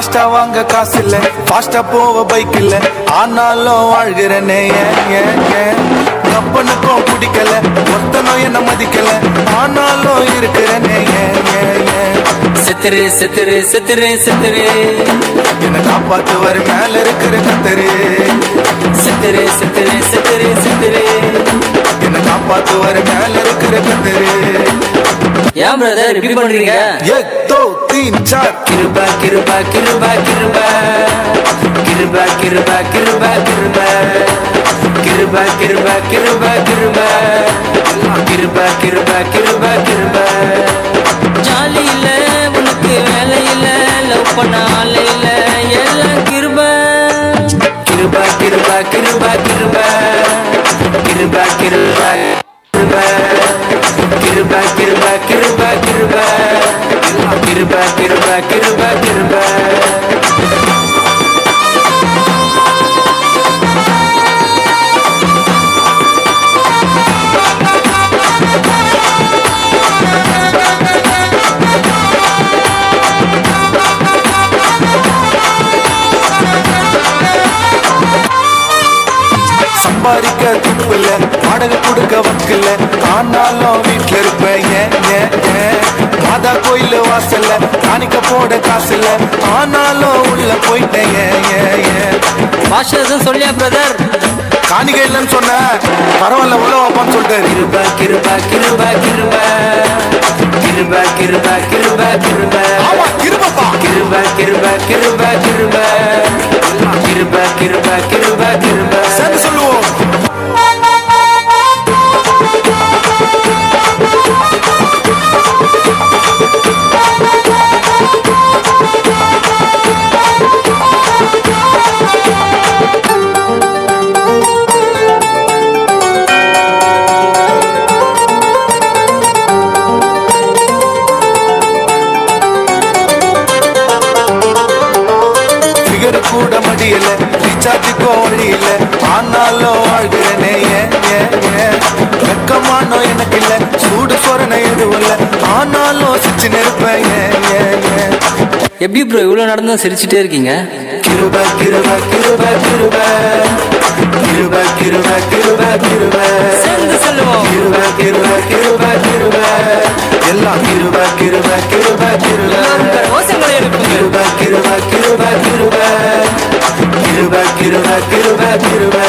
நாஷ்டா வாங்க காசு இல்ல, ஃபாஸ்டா போவ பைக் இல்ல, ஆனாலும் வாழ்கிறனே கப்பனுக்கும் பிடிக்கல, ஒருத்தனும் என்ன மதிக்கல, ஆனாலும் இருக்கிறனே செத்துரு செத்துரு செத்துரு செத்துரு என்ன காப்பாத்துவாரு மேல இருக்கிற கத்தரு. செத்துரு செத்துரு செத்துரு செத்துரு என்ன காப்பாத்துவாரு மேல இருக்கிற கத்தரு. ஏன் பிரதர் இப்படி பண்றீங்க? एक दो तीन चार கிருபா கிருபா கிருபா கிருபா கிருபா கிருபா கிருபா கிருபா கிருபா கிருபா கிருபா கிருபா கிருபா கிருபா கிருபா கிருபா. ஜாலி இல்ல உனக்கு வேலை இல்ல, லவ் பண்ண ஆள் இல்ல, எல்லாம் கிருபா கிருபா கிருபா கிருபா கிருபா கிருபா கிருபா கிருபா கிருபா கிருபா கிருபா கிருபா கிருபா கிருபா கிருபா கிருபா. சம்பாதிக்க துப்பு இல்ல, வாடகை கொடுக்க வக்கில்ல, ஆனாலும் வீட்டுல இருப்பேன். மாதா கோயில வாசல்ல காணிக்க போட காசு இல்ல, ஆனாலும் உள்ள போயிட்டேன். பாஷம் சொல்லியா பிரதர்? காணிக்கை இல்லைன்னு சொன்ன பரவாயில்ல உள்ள வாப்பான்னு சொல்லிட்டாரு. கிருபா கிருபா கிருபா கிருபா கிருபா கிருபா கிருபா கிருபா ஆமா கிருபப்பா. கிருபா கிருபா கிருபா கிருபா கிருபா கிருபா கிருபா கிருபா. சேர்ந்து சொல்லுவோம். கூட மடியல, ரீசார்ஜுக்கோ வழி இல்ல, ஆனாலும் வாழ்கிறனே வெக்கமானோ எனக்கு இல்ல, சூடு சொரணை எதுவும் இல்ல, ஆனாலும் சிரிச்சு நிற்பேன். எப்படி ப்ரோ இவ்வளவு நடந்தும் சிரிச்சுட்டே இருக்கீங்க? கிருபா கிருபா கிருபா கிருபா கிருபா கிருபா கிருபா கிருபா சேர்ந்து சொல்லுவோம். கிருபா கிருபா கிருபா கிருபா எல்லாம் கிருபா கிருபா கிருபா கிருபா கோஷங்களை எழுப்புங்க. கிருபா கிருபா கிருபா கிருபா கிருபா கிருபா கிருபா கிருபா